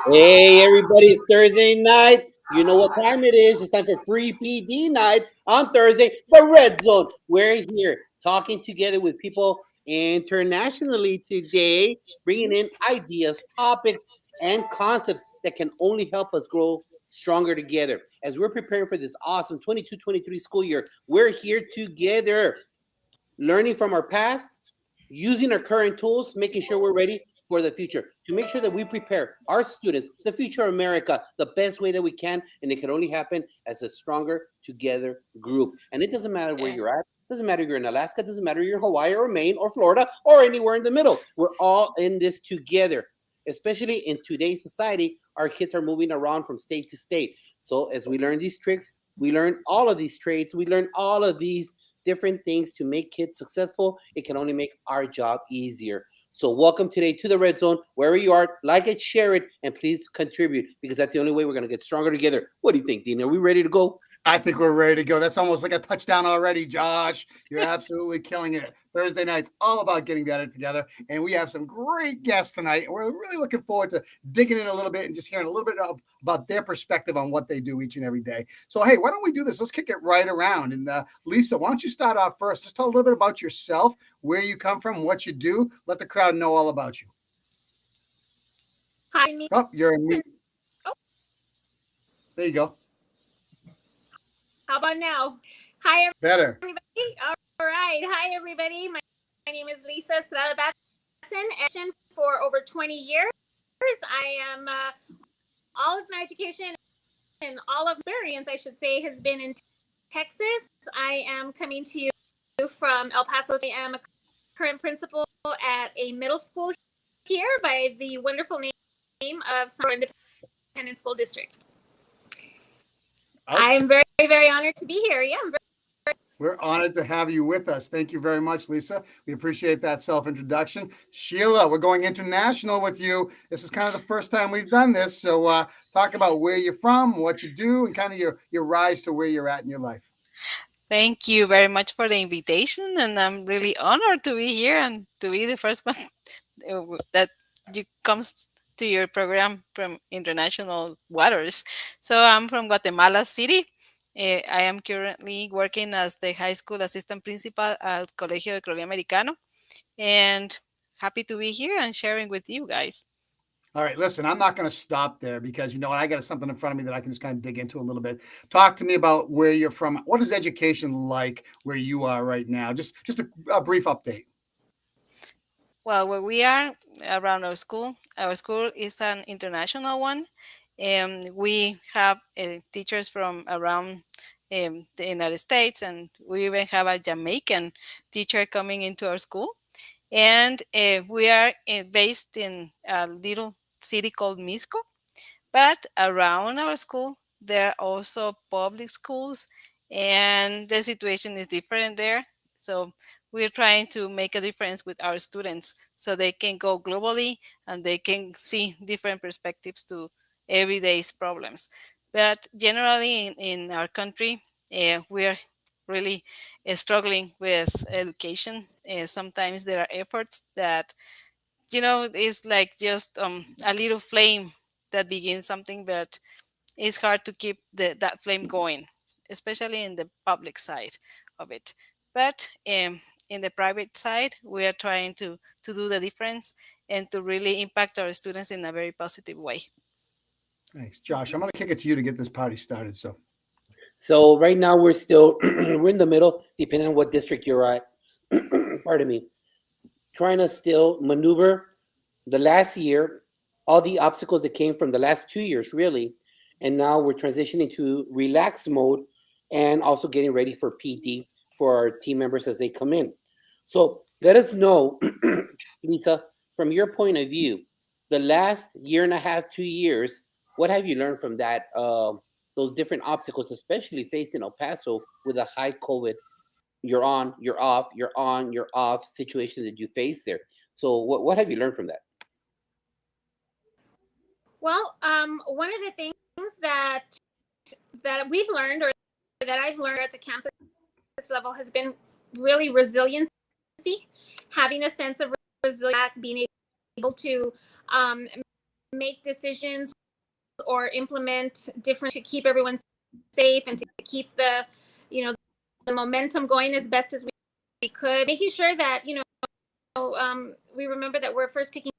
Hey, everybody, it's Thursday night. You know what time it is. It's time for free PD night on Thursday, the Red Zone. We're here talking together with people internationally today, bringing in ideas, topics, and concepts that can only help us grow stronger together. As we're preparing for this awesome 22-23 school year, we're here together learning from our past, using our current tools, making sure we're ready for the future, to make sure that we prepare our students, the future of America, the best way that we can. And it can only happen as a stronger together group. And it doesn't matter where Yeah. you're at. It doesn't matter if you're in Alaska. It doesn't matter if you're in Hawaii or Maine or Florida or anywhere in the middle. We're all in this together. Especially in today's society, our kids are moving around from state to state. So as we learn these tricks, we learn all of these traits, we learn all of these different things to make kids successful. It can only make our job easier. So, welcome today to the Red Zone. Wherever you are, like it, share it, and please contribute because that's the only way we're going to get stronger together. What do you think, Dean? Are we ready to go? I think we're ready to go. That's almost like a touchdown already, Josh. You're absolutely killing it. Thursday night's all about getting better together, and we have some great guests tonight. And we're really looking forward to digging in a little bit and just hearing a little bit about their perspective on what they do each and every day. So, hey, why don't we do this? Let's kick it right around. And Lisa, why don't you start off first? Just tell a little bit about yourself, where you come from, what you do. Let the crowd know all about you. Hi, me. Oh, you're in mute. Oh, There you go. how about now? Hi, Better. everybody. All right. Hi, everybody. My name is Lisa Estrada Batson, and for over 20 years, I am all of my education and all of experience, I should say, has been in Texas. I am coming to you from El Paso. I am a current principal at a middle school here by the wonderful name of Sonora Independent School District. Oh, I am very, very honored to be here. Yeah, we're honored to have you with us. Thank you very much, Lisa. We appreciate that self-introduction. Sheila, we're going international with you. This is kind of the first time we've done this. So talk about where you're from, what you do, and kind of your rise to where you're at in your life. Thank you very much for the invitation, and I'm really honored to be here and to be the first one that you comes to your program from international waters. So I'm from Guatemala City. I am currently working as the high school assistant principal at Colegio de Colonia Americano, and happy to be here and sharing with you guys. All right, listen, I'm not going to stop there because, I got something in front of me that I can just kind of dig into a little bit. Talk to me about where you're from. What is education like where you are right now? Just a brief update. Well, where we are around our school is an international one. We have teachers from around the United States, and we even have a Jamaican teacher coming into our school. And we are based in a little city called Misco. But around our school, there are also public schools, and the situation is different there. So we're trying to make a difference with our students so they can go globally and they can see different perspectives to everyday's problems. But generally, in our country, we're really struggling with education. Sometimes there are efforts that it's like just a little flame that begins something, but it's hard to keep that flame going, especially in the public side of it. But in the private side, we are trying to do the difference and to really impact our students in a very positive way. Thanks, Josh. I'm going to kick it to you to get this party started. So, right now, we're still we're in the middle, depending on what district you're at. Pardon me. Trying to still maneuver the last year, all the obstacles that came from the last 2 years, really. And now we're transitioning to relax mode and also getting ready for PD for our team members as they come in. So let us know, Lisa, from your point of view, the last year and a half, 2 years, what have you learned from that? Those different obstacles, especially facing El Paso with a high COVID, you're on, you're off, you're on, you're off situation that you face there. So what have you learned from that? well, one of the things that that we've learned, or that I've learned at the campus level, has been really resiliency, having a sense of resilience, being able to make decisions or implement different to keep everyone safe and to keep the, you know, the momentum going as best as we could, making sure that, we remember that we're first taking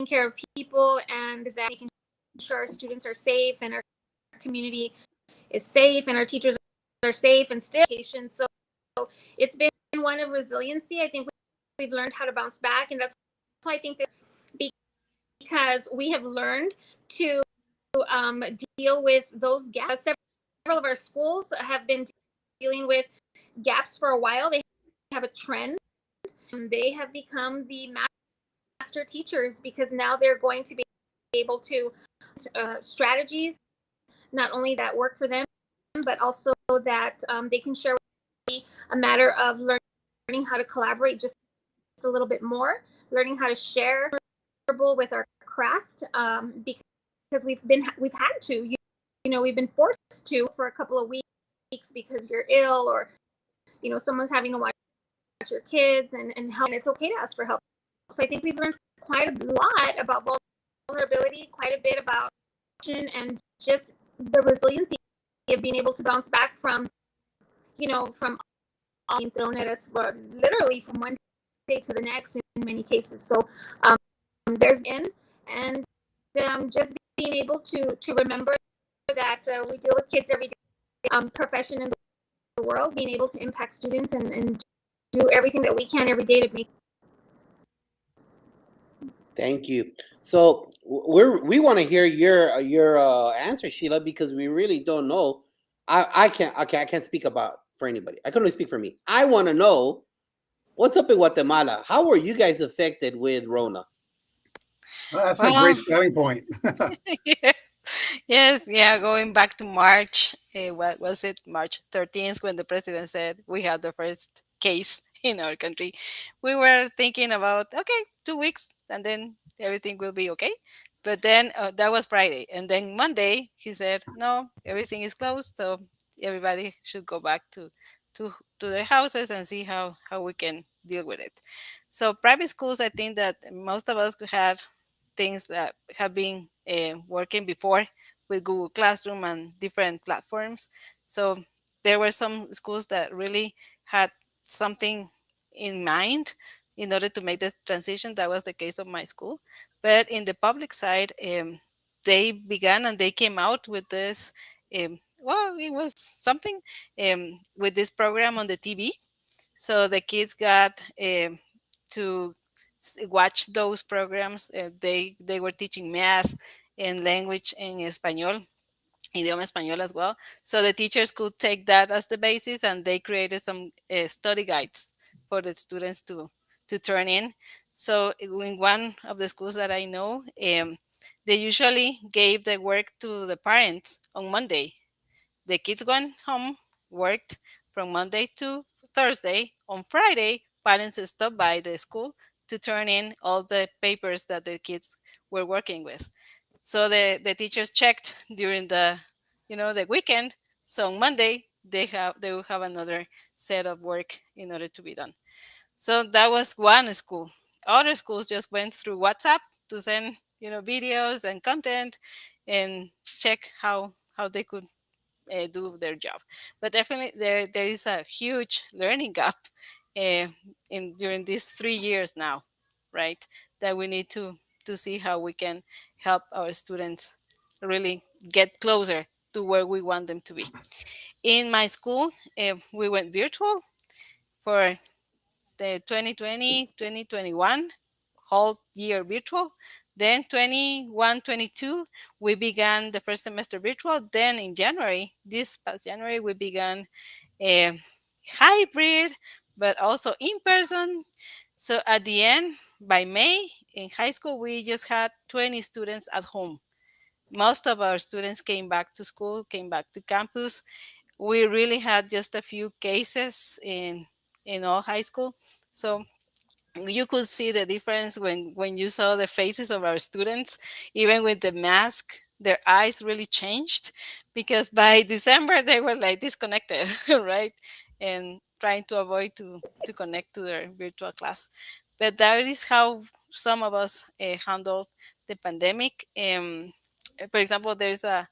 care of people and that making sure our students are safe and our community is safe and our teachers are safe and still so it's been one of resiliency. I think we've learned how to bounce back, and that's why I think that because we have learned to deal with those gaps. Several of our schools have been dealing with gaps for a while. They have a trend. They have become the master teachers because now they're going to be able to strategies, not only that work for them, but also that they can share a matter of learning how to collaborate just a little bit more, learning how to share with our craft because we've had to, we've been forced to for a couple of weeks because you're ill or someone's having to watch your kids and help, and it's okay to ask for help. So I think we've learned quite a lot about vulnerability, quite a bit about and just the resiliency of being able to bounce back from being thrown at us for literally from one day to the next in many cases. So there's in and just being able to remember that we deal with kids every day, profession in the world, being able to impact students and do everything that we can every day to make. Thank you. So we want to hear your answer, Sheila, because we really don't know. I can't, okay, I can't speak about for anybody. I can only speak for me. I want to know what's up in Guatemala. How were you guys affected with Rona? Well, that's a Well, great starting point. yes, yeah, going back to March, what was it, March 13th, when the president said we had the first case in our country. We were thinking about, okay, 2 weeks and then everything will be okay. But then that was Friday. And then Monday, he said, no, everything is closed. So everybody should go back to, to their houses and see how we can deal with it. So private schools, I think that most of us had things that have been working before with Google Classroom and different platforms. So there were some schools that really had something in mind in order to make the transition. That was the case of my school. But in the public side, they began and they came out with this. Well, it was something with this program on the TV. So the kids got to watch those programs. They were teaching math and language in Espanol, idioma español as well. So the teachers could take that as the basis, and they created some study guides for the students to turn in. So in one of the schools that I know, they usually gave the work to the parents on Monday. The kids went home, worked from Monday to Thursday. On Friday, parents stopped by the school to turn in all the papers that the kids were working with. So the teachers checked during the weekend. So on Monday they will have another set of work in order to be done. So that was one school. Other schools just went through WhatsApp to send videos and content and check how they could do their job. But definitely there is a huge learning gap uh, in during these 3 years now, right? That we need to see how we can help our students really get closer to where we want them to be. In my school, we went virtual for the 2020 2021 whole year virtual. Then 21-22 we began the first semester virtual. Then in January, this past January, we began a hybrid but also in person. So at the end, by May, in high school we just had 20 students at home. Most of our students came back to school, came back to campus. We really had just a few cases in all high school. So you could see the difference when you saw the faces of our students. Even with the mask, their eyes really changed, because by December they were like disconnected right, and trying to avoid to connect to their virtual class. But that is how some of us handled the pandemic. For example, there's a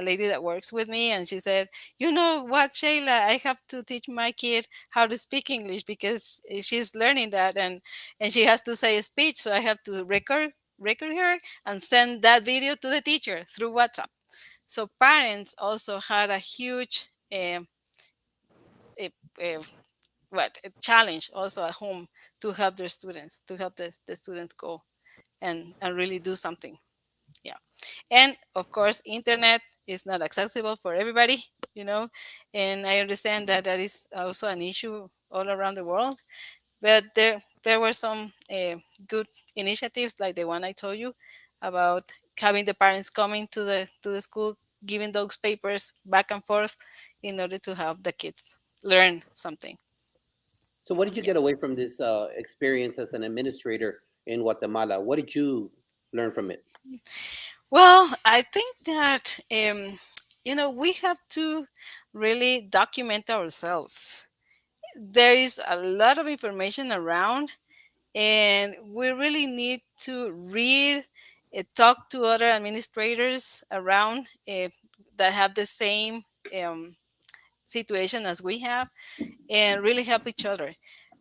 lady that works with me, and she said, "You know what, Sheila? I have to teach my kid how to speak English because she's learning that, and she has to say a speech. So I have to record her and send that video to the teacher through WhatsApp." So parents also had a huge a, a, a challenge also at home to help their students, to help the students go and really do something. Yeah. And of course, internet is not accessible for everybody, you know, and I understand that that is also an issue all around the world. But there were some good initiatives like the one I told you about having the parents coming to the school, giving those papers back and forth in order to help the kids learn something. So, what did you Yeah. get away from this experience as an administrator in Guatemala? What did you learn from it? Well, I think that we have to really document ourselves. There is a lot of information around, and we really need to read, talk to other administrators around that have the same um, situation as we have, and really help each other,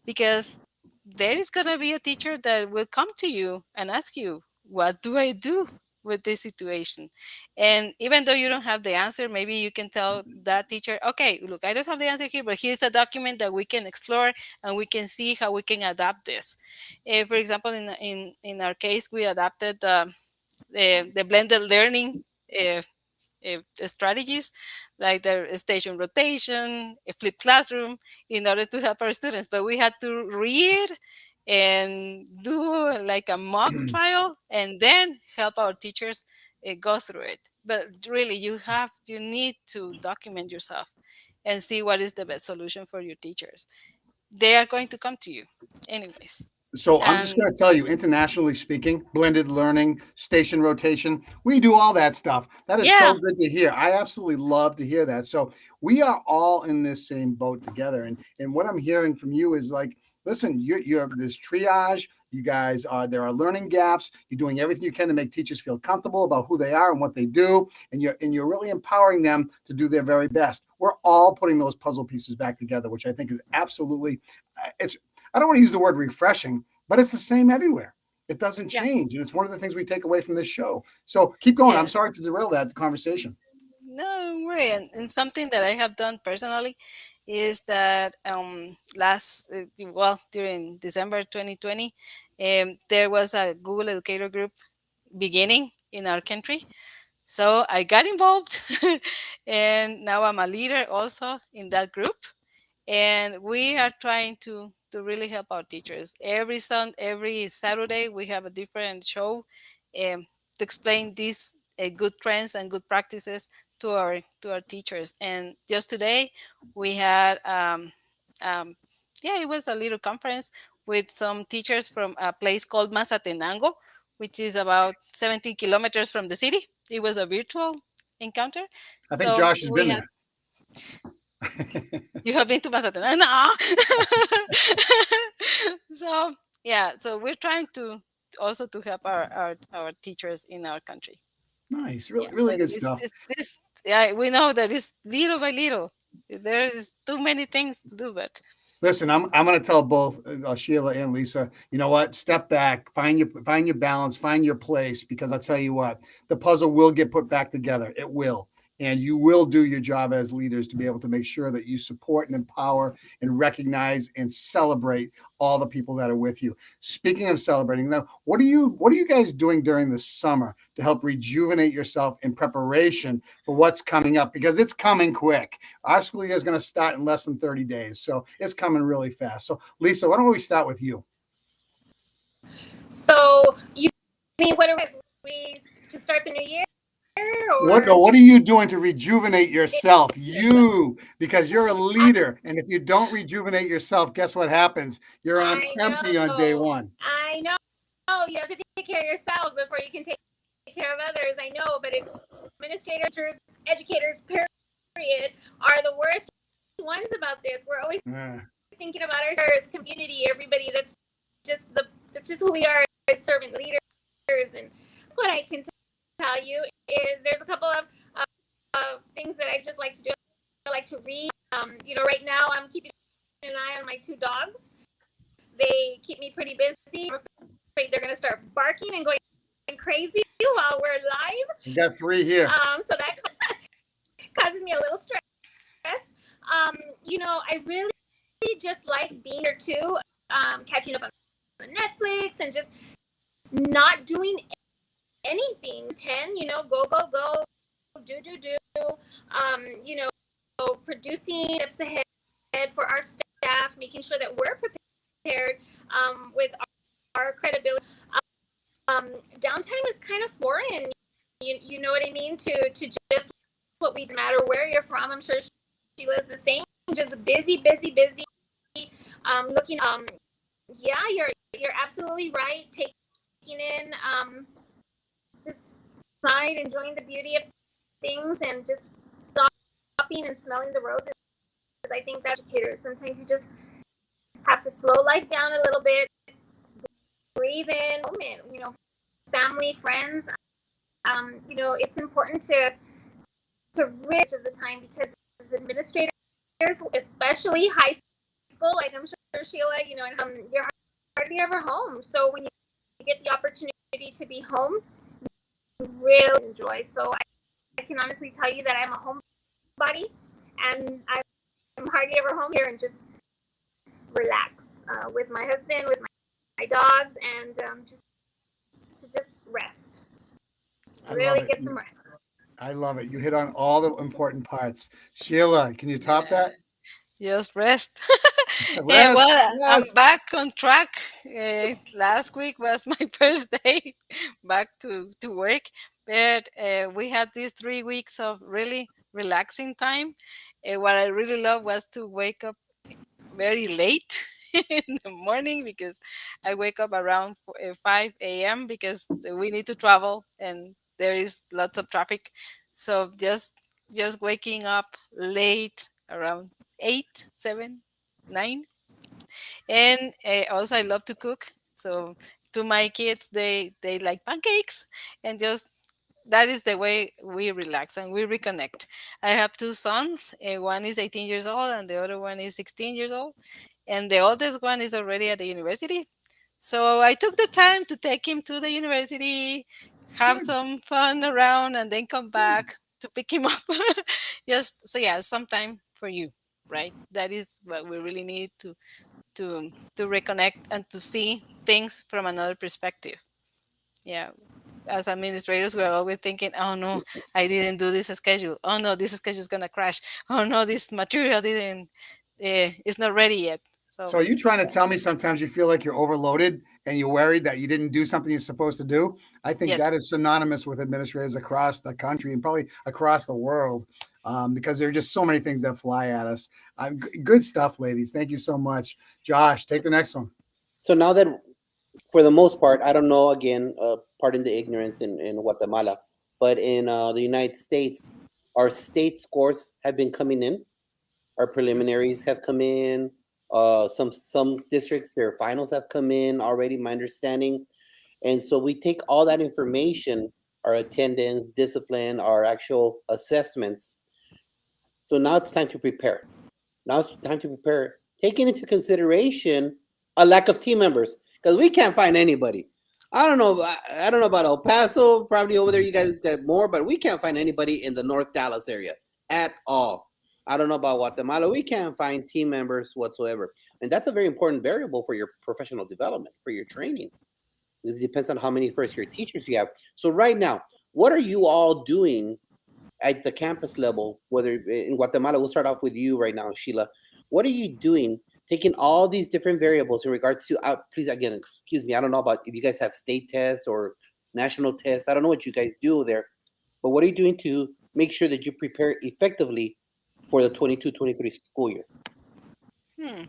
because there is going to be a teacher that will come to you and ask you, what do I do with this situation? And even though you don't have the answer, maybe you can tell that teacher, okay, look, I don't have the answer here, but here's a document that we can explore and we can see how we can adapt this. For example, in our case, we adapted the blended learning uh, strategies like the station rotation, a flipped classroom, in order to help our students. But we had to read and do like a mock trial and then help our teachers go through it. But really, you need to document yourself and see what is the best solution for your teachers. They are going to come to you anyways. So I'm just And going to tell you, internationally speaking, blended learning, station rotation, we do all that stuff. That is so yeah, good to hear. I absolutely love to hear that. So we are all in this same boat together. And what I'm hearing from you is like, listen, you're this triage. You guys are there are learning gaps. You're doing everything you can to make teachers feel comfortable about who they are and what they do, and you're really empowering them to do their very best. We're all putting those puzzle pieces back together, which I think is absolutely it's I don't want to use the word refreshing, but it's the same everywhere. It doesn't yeah, change. And it's one of the things we take away from this show. So keep going. I'm yes. sorry to derail that conversation. No, don't worry. And something that I have done personally is that during December 2020, there was a Google Educator group beginning in our country. So I got involved, and now I'm a leader also in that group, and we are trying to really help our teachers. Every Saturday we have a different show to explain these good trends and good practices to our teachers. And just today we had um, yeah, it was a little conference with some teachers from a place called Mazatenango, which is about 17 kilometers from the city. It was a virtual encounter. I think So Josh has we been had, there. you have been to Mazatlán? No. So yeah, so we're trying to also to help our teachers in our country. Nice. Really, Yeah, really but good it's stuff. this yeah, we know that it's little by little. There is too many things to do, but Listen, I'm going to tell both Sheila and Lisa. You know what? Step back, find your balance, find your place. Because I'll tell you what, the puzzle will get put back together. It will, and you will do your job as leaders to be able to make sure that you support and empower and recognize and celebrate all the people that are with you. Speaking of celebrating, now what are you guys doing during the summer to help rejuvenate yourself in preparation for what's coming up? Because it's coming quick. Our school year is going to start in less than 30 days. So it's coming really fast. So, Lisa, why don't we start with you? So you mean what are we to start the new year, What, or no, what are you doing to rejuvenate it, yourself? yourself. You, because you're a I, leader. And if you don't rejuvenate yourself, guess what happens? You're on I empty on day know, one. I know. You have to take care of yourself before you can take care of others. I know, but administrators, educators, period, are the worst ones about this. We're always Uh, thinking about our community, everybody that's just the it's just who we are as servant leaders. And what I can tell you is there's a couple of things that I just like to do. I like to read. Right now I'm keeping an eye on my two dogs. They keep me pretty busy. I'm afraid they're going to start barking and going crazy while we're live. We got three here. So that causes me a little stress. I really just like being here too, catching up on Netflix and just not doing anything. Go, do. Producing steps ahead for our staff, making sure that we're prepared with our credibility. Downtime is kind of foreign. You know what I mean? To just what we matter where you're from. I'm sure Sheila's the same. Just busy. Looking. Yeah, you're absolutely right. Taking in just side, enjoying the beauty of things, and just stopping and smelling the roses. I think that educators sometimes you just have to slow life down a little bit, breathe in, moment. Family, friends. It's important to rid of the time because as administrators, especially high school, like I'm sure Sheila, and you're hardly ever home. So when you get the opportunity to be home, you really enjoy. So I can honestly tell you that I'm a homebody, and I'm hardly ever home here and just relax with my husband, with my dogs, and just rest. Really get some rest. I love it. You hit on all the important parts. Sheila, can you top that? Just rest. Rest, I'm yes. back on track. Last week was my first day back to work, but we had these 3 weeks of really relaxing time. What I really love was to wake up very late in the morning because I wake up around 5 a.m. because we need to travel and there is lots of traffic. So just waking up late around 8, 7, 9. And also I love to cook. So to my kids, they like pancakes and just that is the way we relax and we reconnect. I have two sons. One is 18 years old and the other one is 16 years old. And the oldest one is already at the university. So I took the time to take him to the university, have Good. some fun around, and then come back to pick him up. Just so yeah, some time for you, right? That is what we really need to reconnect and to see things from another perspective. Yeah, as administrators, we're always thinking, "Oh no, I didn't do this schedule. Oh no, this schedule is gonna crash. Oh no, this material didn't, it's not ready yet." So So are you trying to yeah, tell me sometimes you feel like you're overloaded and you're worried that you didn't do something you're supposed to do? I think yes, that is synonymous with administrators across the country and probably across the world because there are just so many things that fly at us. Good stuff, ladies. Thank you so much. Josh, take the next one. So now that, for the most part, I don't know, again, pardon the ignorance in Guatemala, but in the United States, our state scores have been coming in. Our preliminaries have come in. Some districts, their finals have come in already, my understanding. And so we take all that information, our attendance, discipline, our actual assessments. So now it's time to prepare. Now it's time to prepare, taking into consideration a lack of team members because we can't find anybody. I don't know. I don't know about El Paso. Probably over there, you guys get more, but we can't find anybody in the North Dallas area at all. I don't know about Guatemala. We can't find team members whatsoever, and that's a very important variable for your professional development, for your training. Because it depends on how many first year teachers you have. So right now, what are you all doing at the campus level, whether in Guatemala, we'll start off with you right now, Sheila. What are you doing, taking all these different variables in regards to, please, again, excuse me, I don't know about if you guys have state tests or national tests. I don't know what you guys do there, but what are you doing to make sure that you prepare effectively for the 22-23 school year? hmm.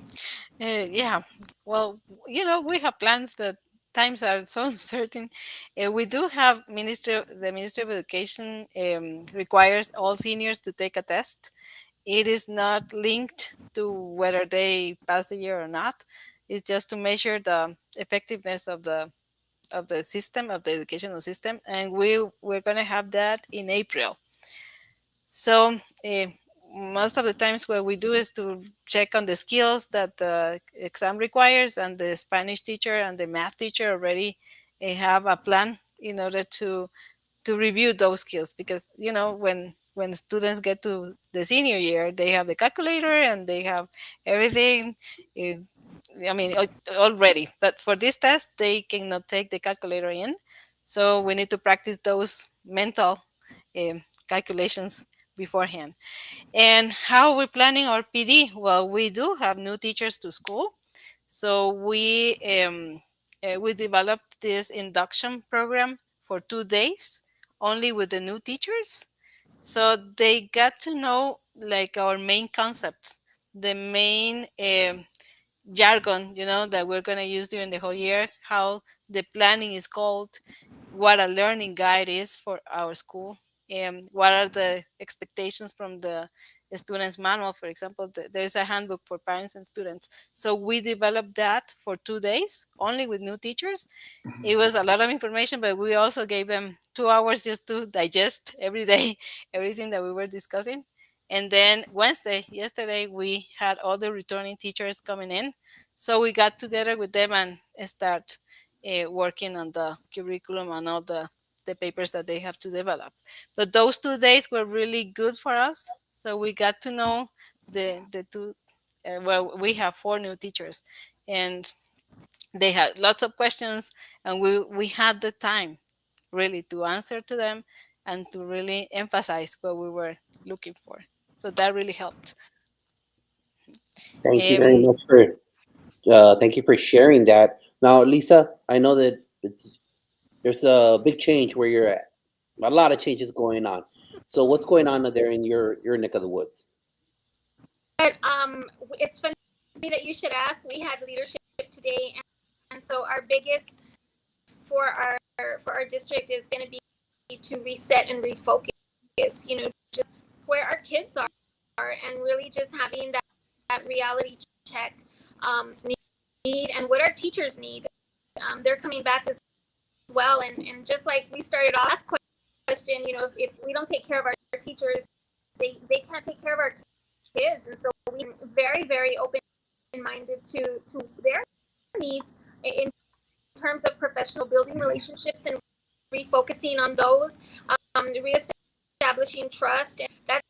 Yeah, well, we have plans, but times are so uncertain. We do have the Ministry of Education requires all seniors to take a test. It is not linked to whether they pass the year or not. It's just to measure the effectiveness of the system, of the educational system, and we're going to have that in April. So most of the times what we do is to check on the skills that the exam requires, and the Spanish teacher and the math teacher already have a plan in order to review those skills, because when students get to the senior year, they have the calculator and they have everything, uh, I mean, already. But for this test, they cannot take the calculator in, so we need to practice those mental calculations beforehand. And how we're planning our PD? Well, we do have new teachers to school, so we developed this induction program for 2 days only with the new teachers, so they got to know like our main concepts, the main jargon, that we're going to use during the whole year, how the planning is called, what a learning guide is for our school, and what are the expectations from the students manual. For example, there's a handbook for parents and students, so we developed that for 2 days only with new teachers. It was a lot of information, but we also gave them 2 hours just to digest every day everything that we were discussing. And then Wednesday, yesterday, we had all the returning teachers coming in, so we got together with them and start working on the curriculum and all the papers that they have to develop. But those 2 days were really good for us, so we got to know the two. Well, we have 4 new teachers, and they had lots of questions, and we had the time really to answer to them and to really emphasize what we were looking for, so that really helped. Thank you very um, much for thank you for sharing that. Now, Lisa, I know that there's a big change where you're at. A lot of changes going on. So, what's going on there in your neck of the woods? But it's funny that you should ask. We had leadership today, and so our biggest for our district is going to be to reset and refocus. Just where our kids are, and really just having that reality check, need and what our teachers need. They're coming back as well, and just like we started off, last question, if we don't take care of our teachers, they can't take care of our kids, and so we're very, very open minded to their needs in terms of professional building relationships and refocusing on those, reestablishing trust, and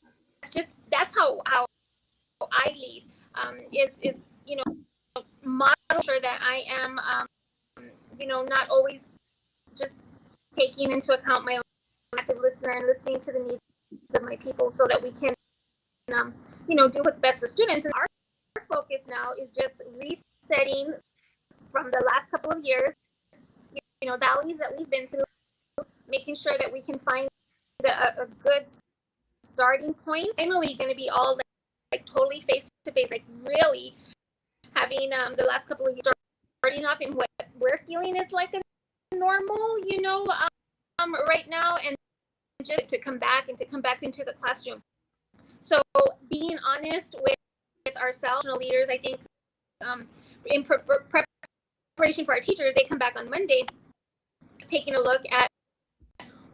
that's how I lead, is model sure that I am not always just taking into account my own active listener and listening to the needs of my people, so that we can do what's best for students. And our focus now is just resetting from the last couple of years, valleys that we've been through, making sure that we can find a good starting point. Finally, going to be all like totally face to face, like really having the last couple of years starting off in what we're feeling is like a normal, right now, and just to come back into the classroom. So being honest with ourselves, leaders, I think in preparation for our teachers, they come back on Monday, taking a look at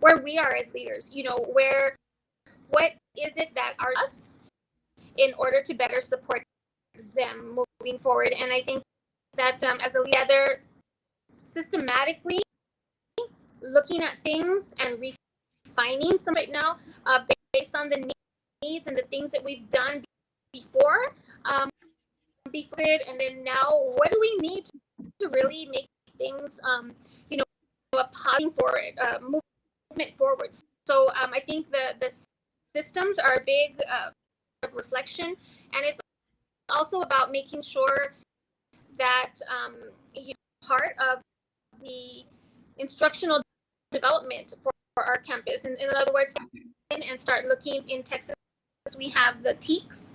where we are as leaders, what is it that are us in order to better support them moving forward. And I think that as a leader, systematically looking at things and refining some right now, based on the needs and the things that we've done before, and then now, what do we need to really make things, a positive movement forward. So I think the systems are a big reflection, and it's also about making sure that part of the instructional development for our campus. And in other words, and start looking in Texas, we have the TEACs.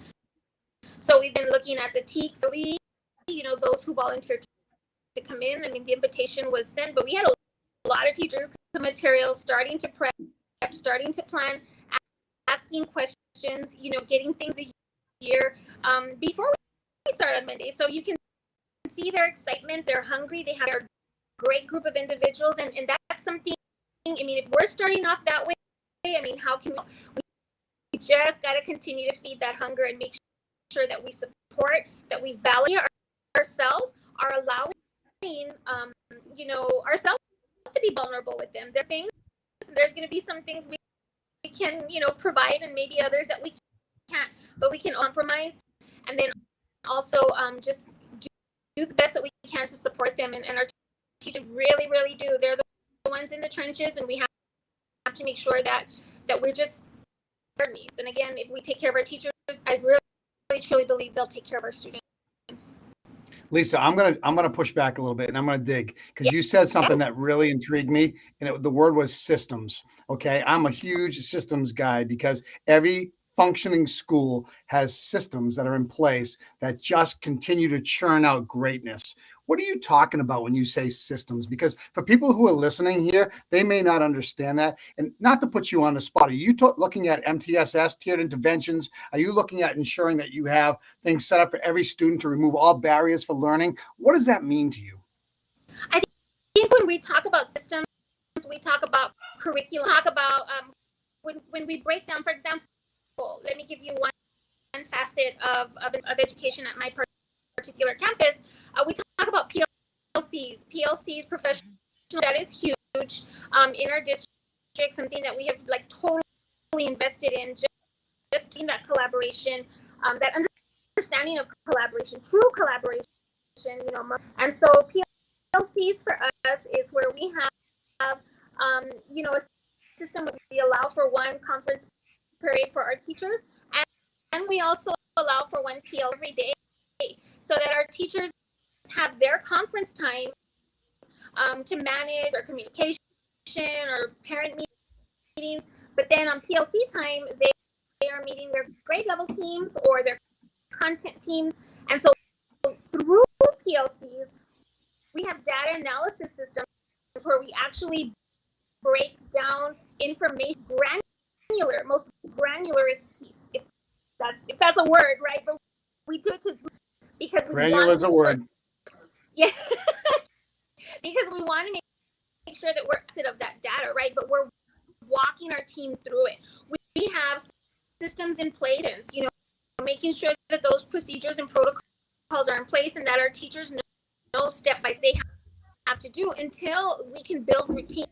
So we've been looking at the TEACs. So those who volunteered to come in. I mean, the invitation was sent, but we had a lot of teacher materials, starting to prep, starting to plan, asking questions, getting things the year before we start on Monday. So you can see their excitement. They're hungry. They're a great group of individuals, and that's something. I mean, if we're starting off that way, I mean, how can we just got to continue to feed that hunger and make sure that we support, that we value ourselves, are allowing, ourselves to be vulnerable with them. There are things, there's going to be some things we can, provide, and maybe others that we can't, but we can compromise, and then also just do the best that we can to support them. And our teachers really, really do. They're the ones in the trenches, and we have to make sure that we're just their needs. And again, if we take care of our teachers, I really, really truly believe they'll take care of our students. Lisa, I'm gonna push back a little bit, and I'm gonna dig, because you said something that really intrigued me, and the word was systems. Okay, I'm a huge systems guy, because every functioning school has systems that are in place that just continue to churn out greatness. What are you talking about when you say systems? Because for people who are listening here, they may not understand that. And not to put you on the spot, are you looking at MTSS, tiered interventions? Are you looking at ensuring that you have things set up for every student to remove all barriers for learning? What does that mean to you? I think when we talk about systems, we talk about curriculum, talk about when we break down, for example, let me give you one facet of education at my particular campus. We talk about PLCs, professional. That is huge in our district. Something that we have like totally invested in, just in that collaboration, that understanding of collaboration, true collaboration. And so PLCs for us is where we have, a system where we allow for one conference period for our teachers, and we also allow for one PL every day, so that our teachers have their conference time to manage their communication or parent meetings. But then on PLC time, they are meeting their grade level teams or their content teams. And so through PLCs, we have data analysis systems where we actually break down information, most granularist piece, if that's a word, right? But we do it because granular is a word. Yeah, because we want to make sure that we're exit of that data, right? But we're walking our team through it. We have systems in place, making sure that those procedures and protocols are in place, and that our teachers know step by step they have to do until we can build routine.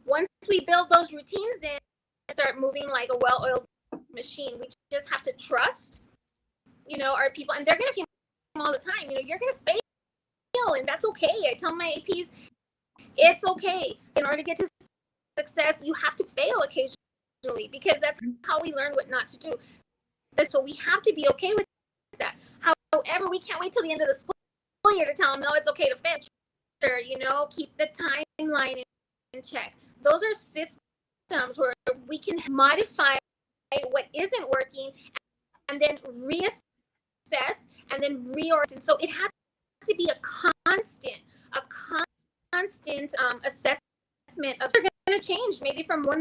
Once we build those routines in, start moving like a well-oiled machine. We just have to trust, our people, and they're going to fail all the time. You're going to fail, and that's okay. I tell my APs, it's okay. In order to get to success, you have to fail occasionally, because that's how we learn what not to do. So we have to be okay with that. However, we can't wait till the end of the school year to tell them, no, it's okay to fail. Keep the timeline in check. Those are systems where we can modify what isn't working, and then reassess, and then reorient. So it has to be a constant assessment of, they're going to change maybe from one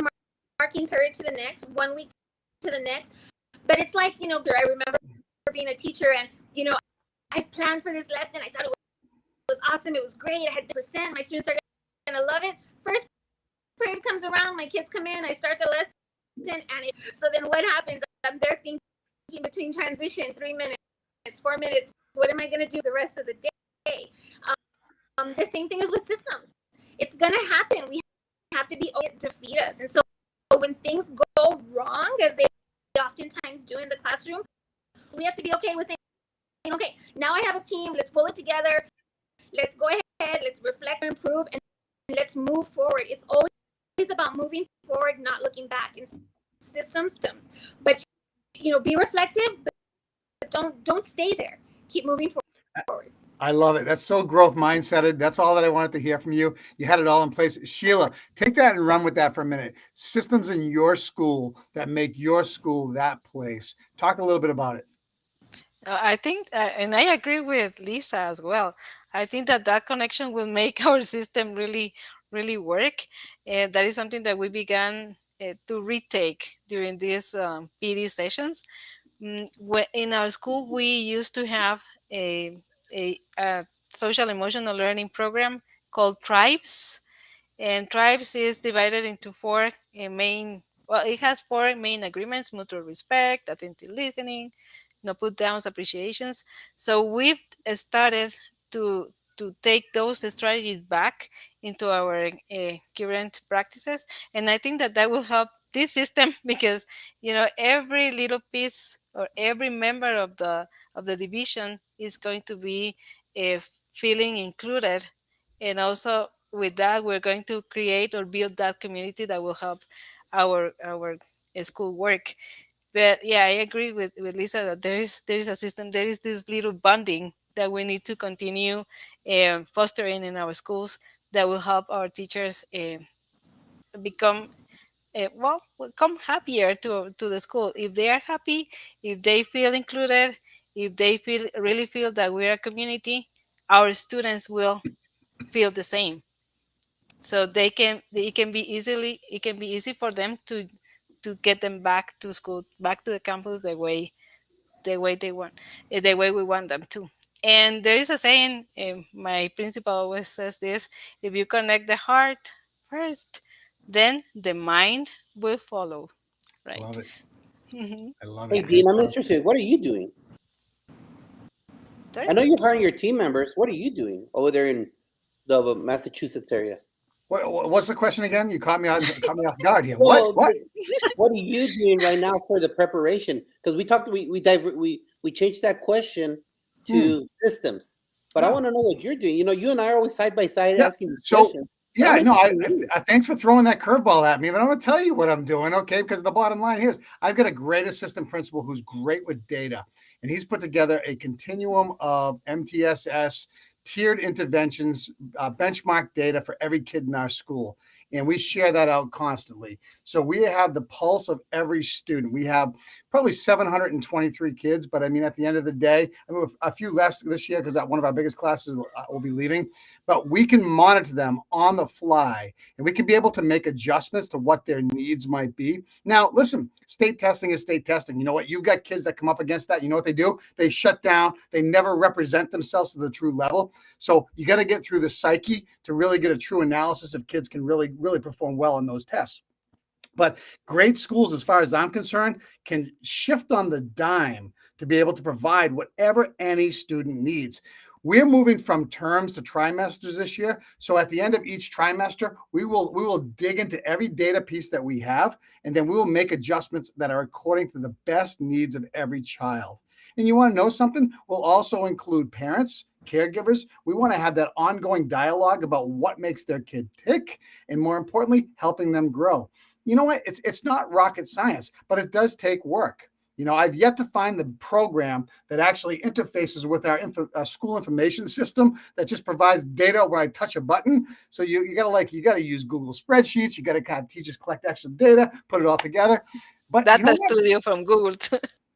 marking period to the next, 1 week to the next. But it's like, I remember being a teacher, and I planned for this lesson. I thought it was awesome. It was great. I had 10%. My students are going to love it. First period comes around, my kids come in, I start the lesson, and so then what happens? I'm there thinking between transition, 3 minutes, 4 minutes, what am I going to do the rest of the day? The same thing is with systems. It's going to happen. We have to be open to feed us. And so when things go wrong, as they oftentimes do in the classroom, we have to be okay with saying, okay, now I have a team, let's pull it together, let's go ahead, let's reflect and improve, and let's move forward. It's always about moving forward, not looking back in systems. But be reflective, but don't stay there. Keep moving forward. I love it. That's so growth mindseted. That's all that I wanted to hear from you. You had it all in place. Sheila, take that and run with that for a minute. Systems in your school that make your school that place. Talk a little bit about it. I think, and I agree with Lisa as well. I think that connection will make our system really, really work. And that is something that we began to retake during these PD sessions. In our school, we used to have a social emotional learning program called Tribes, and Tribes is divided into four main. Well, it has four main agreements: mutual respect, attentive listening, no put downs, appreciations. So we've started to take those strategies back into our current practices, and I think that that will help this system because every little piece or every member of the division is going to be feeling included, and also with that we're going to create or build that community that will help our school work. But yeah, I agree with Lisa that there is a system, there is this little bonding that we need to continue fostering in our schools that will help our teachers become come happier to the school. If they are happy, if they feel included, if they feel that we're a community, our students will feel the same. So it can be easy for them to get them back to school, back to the campus the way they want, the way we want them to. And there is a saying, my principal always says this: if you connect the heart first, then the mind will follow, I love right? it. Mhm. I love Hey, it. Great Dean, I'm stuff. interested. What are you doing? Sorry. I know you're hiring your team members. What are you doing over there in the Massachusetts area? What's the question again? You caught me off guard here. What? Well, What? what are you doing right now for the preparation? Because we changed that question Hmm. to systems, but I Oh, want to know what you're doing. You and I are always side by side yeah. asking these So, questions, but yeah, I'm no, interested in you. thanks for throwing that curveball at me, but I'm going to tell you what I'm doing, okay? Because the bottom line here is I've got a great assistant principal who's great with data, and he's put together a continuum of MTSS tiered interventions, benchmark data for every kid in our school. And we share that out constantly. So we have the pulse of every student. We have probably 723 kids, but I mean, at the end of the day, I mean, a few less this year because one of our biggest classes will be leaving, but we can monitor them on the fly and we can be able to make adjustments to what their needs might be. Now, listen, state testing is state testing. You know what? You've got kids that come up against that. You know what they do? They shut down. They never represent themselves to the true level. So you got to get through the psyche to really get a true analysis if kids can really, really perform well in those tests. But great schools, as far as I'm concerned, can shift on the dime to be able to provide whatever any student needs. We're moving from terms to trimesters this year. So at the end of each trimester, we will dig into every data piece that we have, and then we will make adjustments that are according to the best needs of every child. And you want to know something? We'll also include parents, caregivers. We want to have that ongoing dialogue about what makes their kid tick, and more importantly, helping them grow. You know what? It's not rocket science, but it does take work. I've yet to find the program that actually interfaces with our school information system that just provides data where I touch a button. So you gotta use Google spreadsheets. You gotta have teachers collect extra data, put it all together. But you know Data what? studio from Google.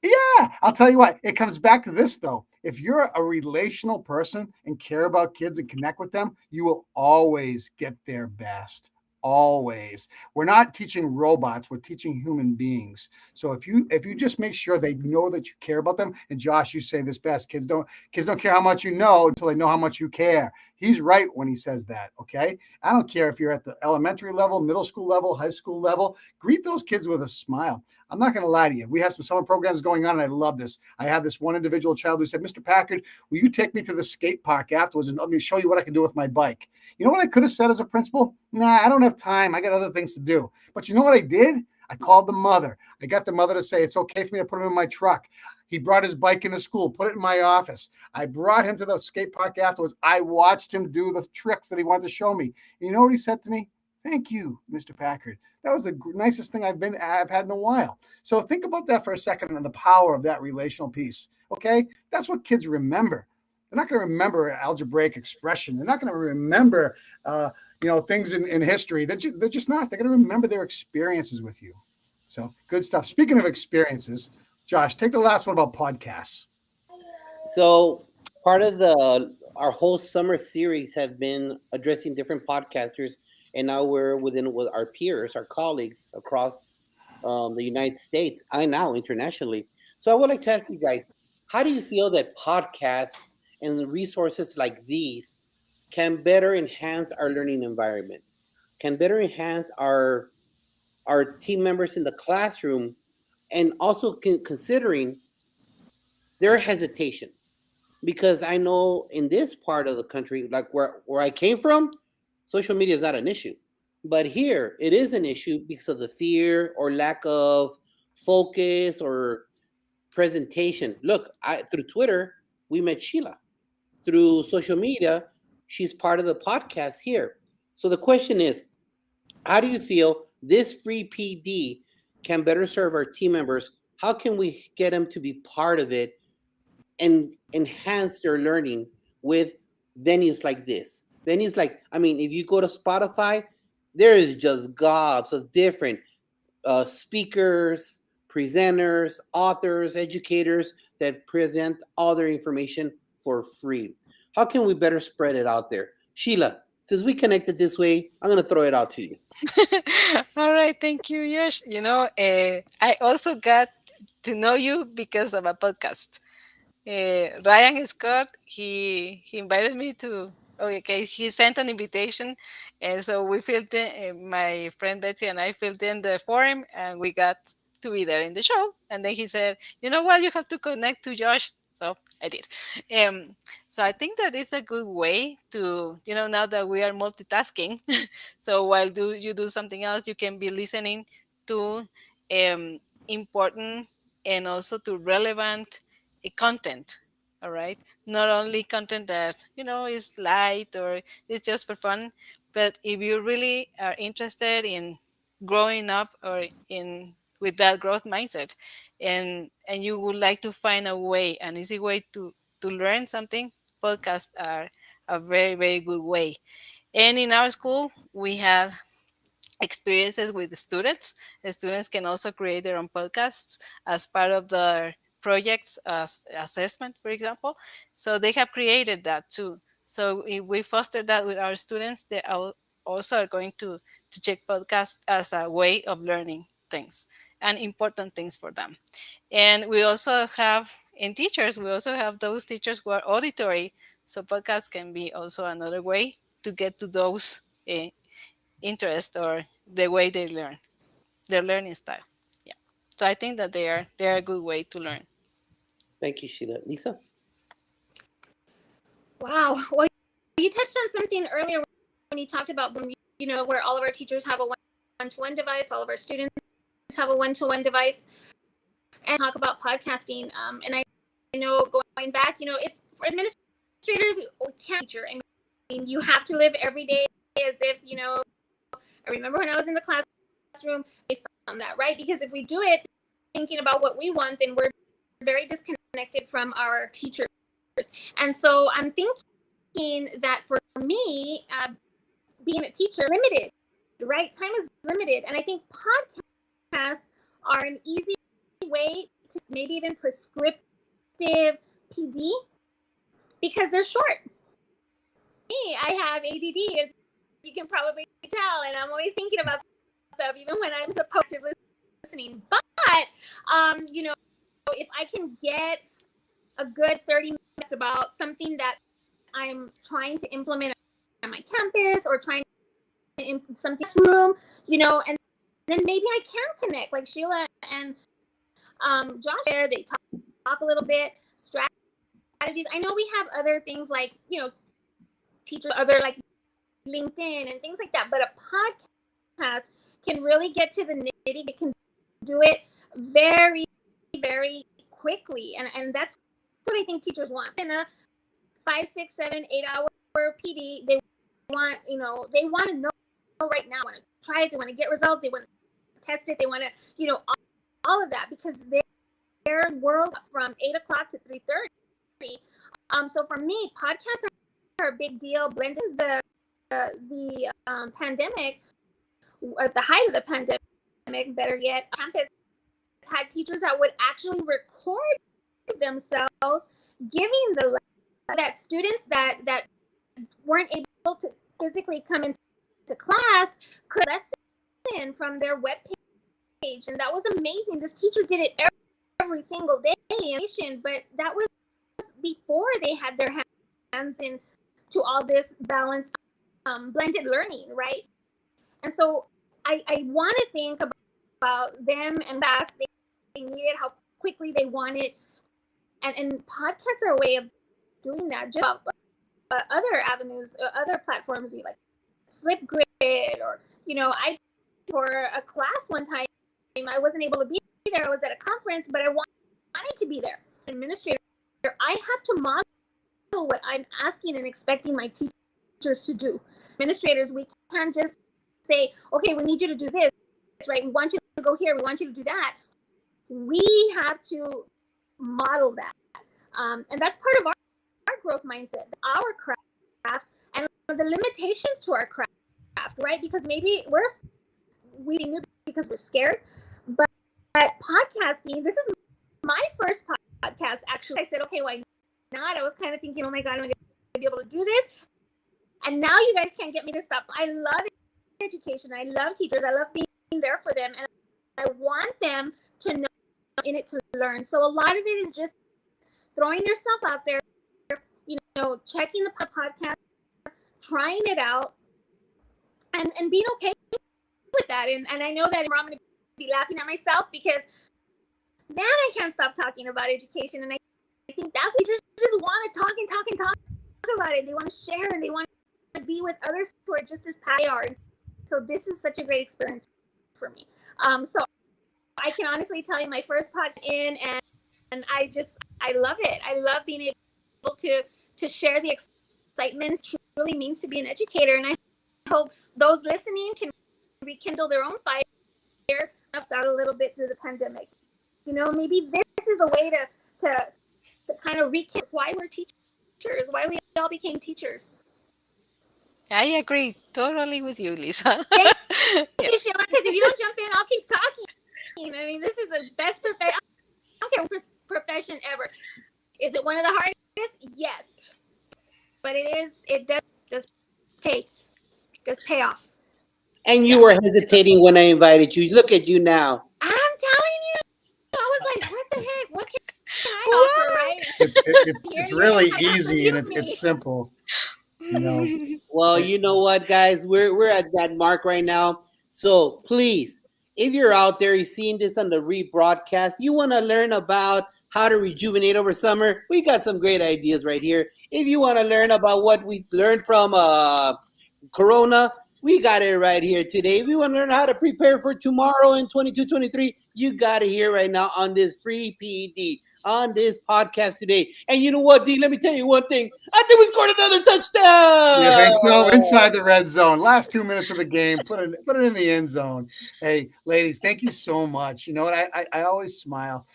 Yeah, I'll tell you what, it comes back to this though. If you're a relational person and care about kids and connect with them, you will always get their best. Always. We're not teaching robots, we're teaching human beings. So if you just make sure they know that you care about them, and Josh, you say this best, kids don't care how much you know until they know how much you care. He's right when he says that, okay? I don't care if you're at the elementary level, middle school level, high school level, greet those kids with a smile. I'm not going to lie to you. We have some summer programs going on, and I love this. I have this one individual child who said, Mr. Packard, will you take me to the skate park afterwards and let me show you what I can do with my bike? You know what I could have said as a principal? Nah, I don't have time. I got other things to do. But you know what I did? I called the mother. I got the mother to say, it's okay for me to put him in my truck. He brought his bike into school, put it in my office. I brought him to the skate park afterwards. I watched him do the tricks that he wanted to show me. And you know what he said to me? Thank you, Mr. Packard. That was the nicest thing I've had in a while. So think about that for a second and the power of that relational piece. Okay, that's what kids remember. They're not going to remember algebraic expression. They're not going to remember, things in history. They're just not. They're going to remember their experiences with you. So good stuff. Speaking of experiences, Josh, take the last one about podcasts. So part of the our whole summer series have been addressing different podcasters, and now we're within with our peers, our colleagues across the United States and now internationally. So I would like to ask you guys, how do you feel that podcasts and resources like these can better enhance our learning environment, can better enhance our team members in the classroom, and also considering their hesitation. Because I know in this part of the country, like where I came from, social media is not an issue. But here it is an issue because of the fear or lack of focus or presentation. Look, through Twitter, we met Sheila. Through social media, she's part of the podcast here. So the question is, how do you feel this free PD can better serve our team members? How can we get them to be part of it and enhance their learning with venues like this? Venues like, I mean, if you go to Spotify, there is just gobs of different speakers, presenters, authors, educators that present all their information for free. How can we better spread it out there? Sheila, since we connected this way, I'm going to throw it out to you. All right, thank you, Yash. I also got to know you because of a podcast. Ryan Scott, he invited me to. Okay, he sent an invitation, and so we filled in. My friend Betsy and I filled in the form, and we got to be there in the show. And then he said, "You know what? You have to connect to Josh." So I did. Um, so I think that it's a good way to, now that we are multitasking. So while you do something else, you can be listening to important and also to relevant content. All right, not only content that is light or it's just for fun, but if you really are interested in growing up or in with that growth mindset, and you would like to find a way, an easy way to learn something, podcasts are a very, very good way. And in our school we have experiences with the students. The students can also create their own podcasts as part of their projects as assessment, for example. So they have created that too. So if we foster that with our students, they also are going to check podcasts as a way of learning things and important things for them. And we also have in teachers, we also have those teachers who are auditory. So podcasts can be also another way to get to those interest or the way they learn, their learning style. Yeah. So I think that they are a good way to learn. Thank you, Sheila. Lisa? Wow. Well, you touched on something earlier when you talked about, where all of our teachers have a one-to-one device, all of our students have a one-to-one device, and talk about podcasting. And I know going back, it's for administrators who can't teacher. I mean, you have to live every day as if, I remember when I was in the classroom based on that, right? Because if we do it thinking about what we want, then we're very disconnected from our teachers. And so I'm thinking that for me, being a teacher, limited, right? Time is limited. And I think podcasts are an easy way to maybe even prescriptive PD because they're short. Me, I have ADD, as you can probably tell, and I'm always thinking about stuff, even when I'm supposed to listening. But, if I can get a good 30 minutes about something that I'm trying to implement on my campus or trying to implement something in this room, and then maybe I can connect, like Sheila and Josh there, they talk a little bit, strategies. I know we have other things like, teachers, other like LinkedIn and things like that, but a podcast can really get to the nitty. It can do it very, very quickly, and that's what I think teachers want. In a 5, 6, 7, 8 hour PD, they want, they want to know right now. Want to try it. They want to get results. They want to test it. They want to, all of that, because their world from 8 o'clock to 3:30. So for me, podcasts are a big deal. Blending the pandemic, at the height of the pandemic, better yet, campus had teachers that would actually record themselves giving the that students that weren't able to physically come into class could lesson from their web page, and that was amazing. This teacher did it every single day, but that was before they had their into all this balanced blended learning, right? And so I want to think about them and fast they needed, how quickly they want it, and podcasts are a way of doing that. Just other avenues, other platforms, like Flipgrid, or I for a class one time. I wasn't able to be there. I was at a conference, but I wanted to be there. Administrator, I have to model what I'm asking and expecting my teachers to do. Administrators, we can't just say, okay, we need you to do this, right? We want you to go here. We want you to do that. We have to model that. And that's part of our growth mindset, our craft, and the limitations to our craft, right? Because maybe we new because we're scared. But podcasting, this is my first podcast, actually. I said, okay, why not? I was kind of thinking, oh my God, am I going to be able to do this? And now you guys can't get me to stop. I love education. I love teachers. I love being there for them. And I want them to know in it to learn. So a lot of it is just throwing yourself out there, checking the podcast, trying it out, and being okay with that. And I know that I'm going to be laughing at myself because, man, I can't stop talking about education. And I think that's what teachers just want to talk about it. They want to share, and they want to be with others who are just as passionate are. And so this is such a great experience for me. So I can honestly tell you, my first podcast in, and I love it. I love being able to share the excitement it really means to be an educator. And I hope those listening can rekindle their own fire. I've got a little bit through the pandemic. Maybe this is a way to kind of rekindle why we're teachers, why we all became teachers. I agree totally with you, Lisa. Thank you, Sheila, because if you don't jump in, I'll keep talking. I mean, this is the best profession. I don't care what profession ever. Is it one of the hardest? Yes. But it does pay off. And you were hesitating when I invited you. Look at you now. I'm telling you, I was like, what the heck? What can I offer, right? It's really easy, and it's simple. Well, you know what, guys? We're at that mark right now. So please, if you're out there, you're seeing this on the rebroadcast, you want to learn about how to rejuvenate over summer, we got some great ideas right here. If you want to learn about what we learned from Corona, we got it right here today. If you want to learn how to prepare for tomorrow in 22-23, you got it here right now on this free PED, on this podcast today. And you know what, D? Let me tell you one thing. I think we scored another touchdown. You think so? Inside the red zone. Last 2 minutes of the game. Put it in the end zone. Hey, ladies, thank you so much. You know what? I always smile.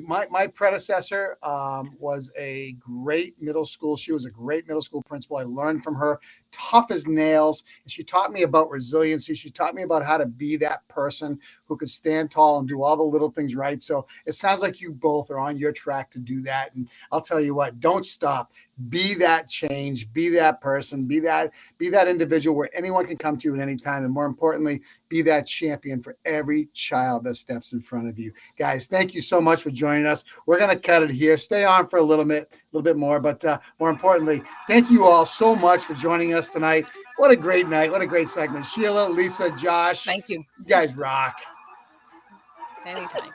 My predecessor was a great middle school. She was a great middle school principal. I learned from her, tough as nails. And she taught me about resiliency. She taught me about how to be that person who could stand tall and do all the little things right. So it sounds like you both are on your track to do that. And I'll tell you what, don't stop. Be that change, be that person, be that individual where anyone can come to you at any time. And more importantly, be that champion for every child that steps in front of you. Guys, thank you so much for joining us. We're going to cut it here. Stay on for a little bit more. But more importantly, thank you all so much for joining us tonight. What a great night. What a great segment. Sheila, Lisa, Josh. Thank you. You guys rock. Anytime.